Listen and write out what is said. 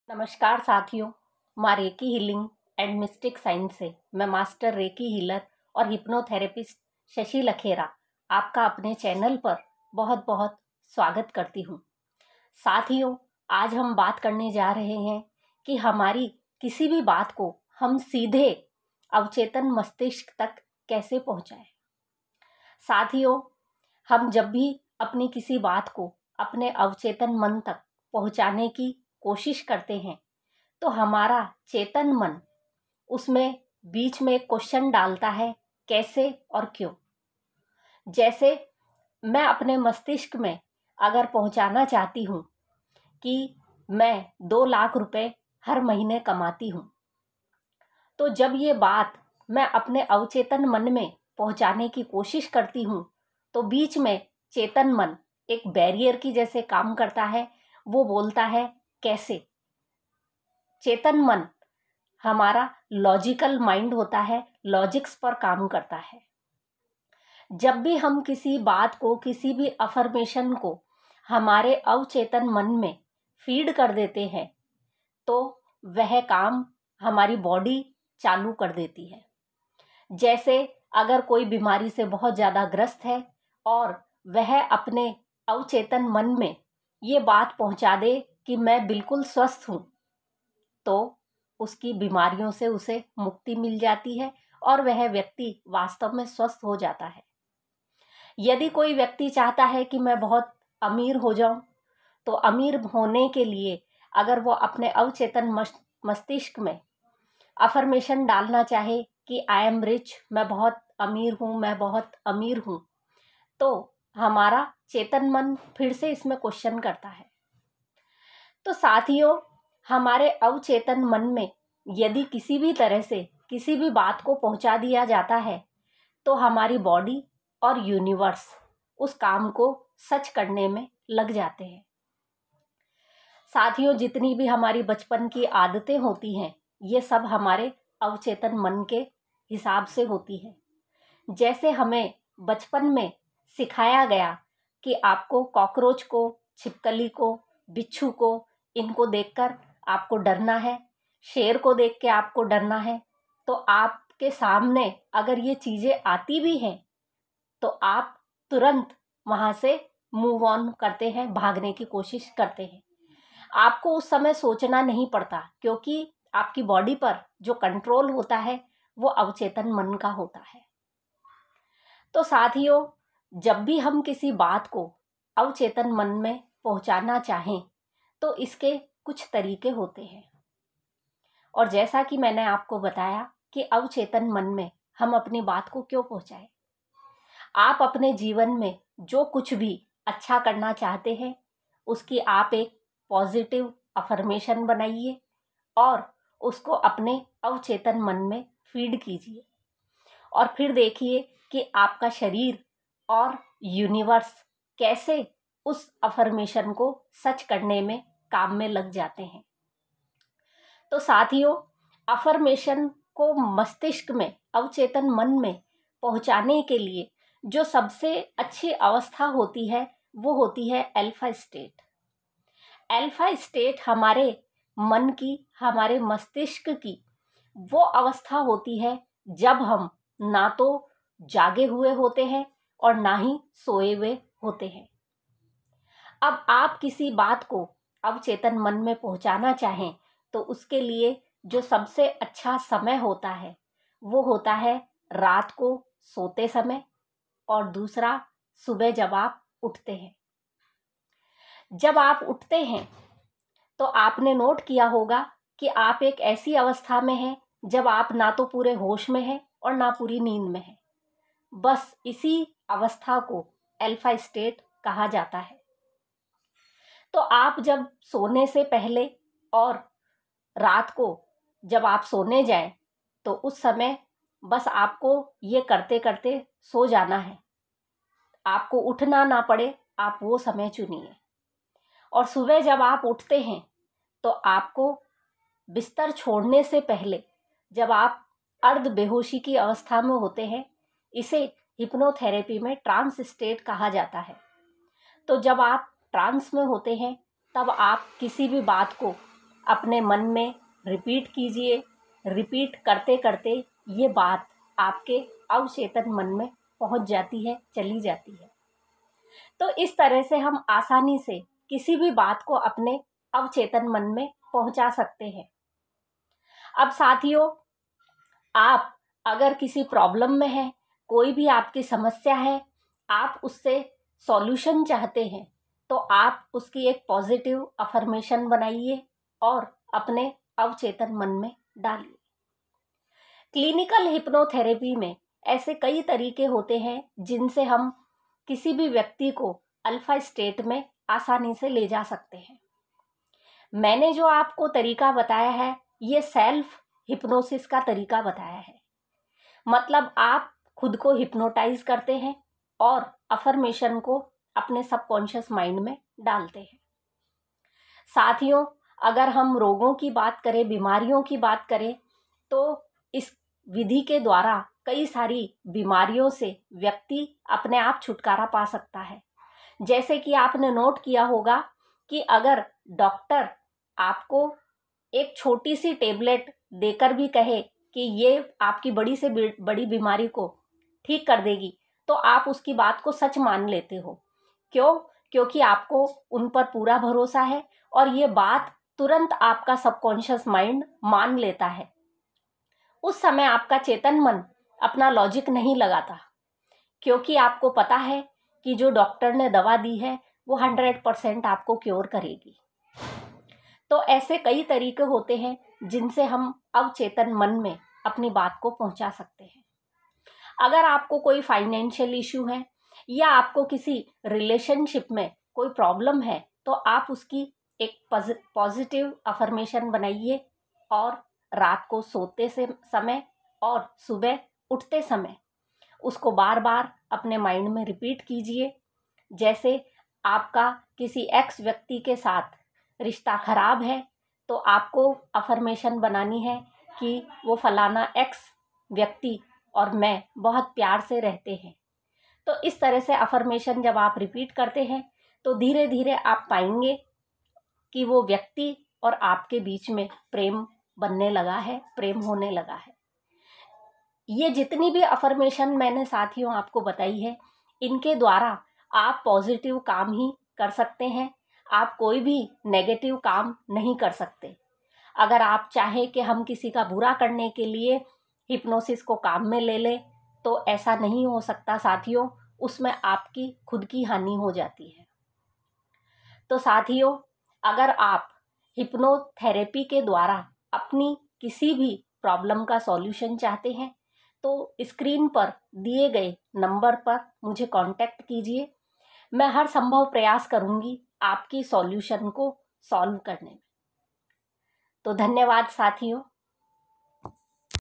नमस्कार साथियों, माँ recce healing and mistake science से मैं मास्टर रेकी हीलर और हिप्नोथेरेपिस्ट शशि लखेरा आपका अपने चैनल पर बहुत बहुत स्वागत करती हूँ। साथियों, आज हम बात करने जा रहे हैं कि हमारी किसी भी बात को हम सीधे अवचेतन मस्तिष्क तक कैसे पहुँचाएं। साथियों, हम जब भी अपनी किसी बात को अपने अवचेतन मन तक पहुँचाने की कोशिश करते हैं तो हमारा चेतन मन उसमें बीच में क्वेश्चन डालता है, कैसे और क्यों। जैसे मैं अपने मस्तिष्क में अगर पहुंचाना चाहती हूं कि मैं 2 लाख रुपए हर महीने कमाती हूं, तो जब ये बात मैं अपने अवचेतन मन में पहुंचाने की कोशिश करती हूं तो बीच में चेतन मन एक बैरियर की जैसे काम करता है। वो बोलता है कैसे। चेतन मन हमारा लॉजिकल माइंड होता है, लॉजिक्स पर काम करता है। जब भी हम किसी बात को, किसी भी अफर्मेशन को हमारे अवचेतन मन में फीड कर देते हैं तो वह काम हमारी बॉडी चालू कर देती है। जैसे अगर कोई बीमारी से बहुत ज़्यादा ग्रस्त है और वह अपने अवचेतन मन में ये बात पहुंचा दे कि मैं बिल्कुल स्वस्थ हूँ, तो उसकी बीमारियों से उसे मुक्ति मिल जाती है और वह व्यक्ति वास्तव में स्वस्थ हो जाता है। यदि कोई व्यक्ति चाहता है कि मैं बहुत अमीर हो जाऊं, तो अमीर होने के लिए अगर वो अपने अवचेतन मस्तिष्क में अफर्मेशन डालना चाहे कि आई एम रिच, मैं बहुत अमीर हूँ, मैं बहुत अमीर हूँ, तो हमारा चेतन मन फिर से इसमें क्वेश्चन करता है। तो साथियों, हमारे अवचेतन मन में यदि किसी भी तरह से किसी भी बात को पहुंचा दिया जाता है तो हमारी बॉडी और यूनिवर्स उस काम को सच करने में लग जाते हैं। साथियों, जितनी भी हमारी बचपन की आदतें होती हैं, ये सब हमारे अवचेतन मन के हिसाब से होती हैं। जैसे हमें बचपन में सिखाया गया कि आपको कॉकरोच को, छिपकली को, बिच्छू को, इनको देखकर आपको डरना है, शेर को देख के आपको डरना है, तो आपके सामने अगर ये चीज़ें आती भी हैं तो आप तुरंत वहाँ से मूव ऑन करते हैं, भागने की कोशिश करते हैं। आपको उस समय सोचना नहीं पड़ता क्योंकि आपकी बॉडी पर जो कंट्रोल होता है वो अवचेतन मन का होता है। तो साथियों, जब भी हम किसी बात को अवचेतन मन में पहुंचाना चाहें तो इसके कुछ तरीके होते हैं। और जैसा कि मैंने आपको बताया कि अवचेतन मन में हम अपनी बात को क्यों पहुंचाएं। आप अपने जीवन में जो कुछ भी अच्छा करना चाहते हैं उसकी आप एक पॉजिटिव अफर्मेशन बनाइए और उसको अपने अवचेतन मन में फीड कीजिए और फिर देखिए कि आपका शरीर और यूनिवर्स कैसे उस अफर्मेशन को सच करने में काम में लग जाते हैं। तो साथियों, अफर्मेशन को मस्तिष्क में, अवचेतन मन में पहुंचाने के लिए जो सबसे अच्छी अवस्था होती है वो होती है अल्फा स्टेट। अल्फा स्टेट हमारे मन की, हमारे मस्तिष्क की वो अवस्था होती है जब हम ना तो जागे हुए होते हैं और ना ही सोए हुए होते हैं। अब आप किसी बात को अवचेतन मन में पहुंचाना चाहें तो उसके लिए जो सबसे अच्छा समय होता है वो होता है रात को सोते समय और दूसरा सुबह जब आप उठते हैं। जब आप उठते हैं तो आपने नोट किया होगा कि आप एक ऐसी अवस्था में हैं जब आप ना तो पूरे होश में हैं और ना पूरी नींद में हैं। बस इसी अवस्था को अल्फा स्टेट कहा जाता है। तो आप जब सोने से पहले और रात को जब आप सोने जाएं तो उस समय बस आपको ये करते करते सो जाना है। आपको उठना ना पड़े, आप वो समय चुनिए। और सुबह जब आप उठते हैं तो आपको बिस्तर छोड़ने से पहले जब आप अर्ध बेहोशी की अवस्था में होते हैं, इसे हिप्नोथेरेपी में ट्रांस स्टेट कहा जाता है। तो जब आप ट्रांस में होते हैं तब आप किसी भी बात को अपने मन में रिपीट कीजिए। रिपीट करते करते ये बात आपके अवचेतन मन में पहुंच जाती है, चली जाती है। तो इस तरह से हम आसानी से किसी भी बात को अपने अवचेतन मन में पहुंचा सकते हैं। अब साथियों, आप अगर किसी प्रॉब्लम में हैं, कोई भी आपकी समस्या है, आप उससे सॉल्यूशन चाहते हैं, तो आप उसकी एक पॉजिटिव अफर्मेशन बनाइए और अपने अवचेतन मन में डालिए। क्लिनिकल हिप्नोथेरेपी में ऐसे कई तरीके होते हैं जिनसे हम किसी भी व्यक्ति को अल्फा स्टेट में आसानी से ले जा सकते हैं। मैंने जो आपको तरीका बताया है, ये सेल्फ हिप्नोसिस का तरीका बताया है। मतलब आप खुद को हिप्नोटाइज करते हैं और अफर्मेशन को अपने सबकॉन्शियस माइंड में डालते हैं। साथियों, अगर हम रोगों की बात करें, बीमारियों की बात करें, तो इस विधि के द्वारा कई सारी बीमारियों से व्यक्ति अपने आप छुटकारा पा सकता है। जैसे कि आपने नोट किया होगा कि अगर डॉक्टर आपको एक छोटी सी टेबलेट देकर भी कहे कि ये आपकी बड़ी से बड़ी बीमारी को ठीक कर देगी, तो आप उसकी बात को सच मान लेते हो। क्यों? क्योंकि आपको उन पर पूरा भरोसा है और ये बात तुरंत आपका सबकॉन्शियस माइंड मान लेता है। उस समय आपका चेतन मन अपना लॉजिक नहीं लगाता, क्योंकि आपको पता है कि जो डॉक्टर ने दवा दी है वो 100% आपको क्योर करेगी। तो ऐसे कई तरीके होते हैं जिनसे हम अवचेतन मन में अपनी बात को पहुंचा सकते हैं। अगर आपको कोई फाइनेंशियल इशू है या आपको किसी रिलेशनशिप में कोई प्रॉब्लम है, तो आप उसकी एक पॉजिटिव अफर्मेशन बनाइए और रात को सोते से समय और सुबह उठते समय उसको बार बार अपने माइंड में रिपीट कीजिए। जैसे आपका किसी एक्स व्यक्ति के साथ रिश्ता खराब है, तो आपको अफर्मेशन बनानी है कि वो फलाना एक्स व्यक्ति और मैं बहुत प्यार से रहते हैं। तो इस तरह से अफर्मेशन जब आप रिपीट करते हैं, तो धीरे धीरे आप पाएंगे कि वो व्यक्ति और आपके बीच में प्रेम बनने लगा है, प्रेम होने लगा है। ये जितनी भी अफर्मेशन मैंने साथियों आपको बताई है, इनके द्वारा आप पॉजिटिव काम ही कर सकते हैं। आप कोई भी नेगेटिव काम नहीं कर सकते। अगर आप चाहें कि हम किसी का बुरा करने के लिए हिप्नोसिस को काम में ले लें, तो ऐसा नहीं हो सकता साथियों। उसमें आपकी खुद की हानि हो जाती है। तो साथियों, अगर आप हिप्नोथेरेपी के द्वारा अपनी किसी भी प्रॉब्लम का सॉल्यूशन चाहते हैं, तो स्क्रीन पर दिए गए नंबर पर मुझे कांटेक्ट कीजिए। मैं हर संभव प्रयास करूंगी आपकी सॉल्यूशन को सॉल्व करने में। तो धन्यवाद साथियों।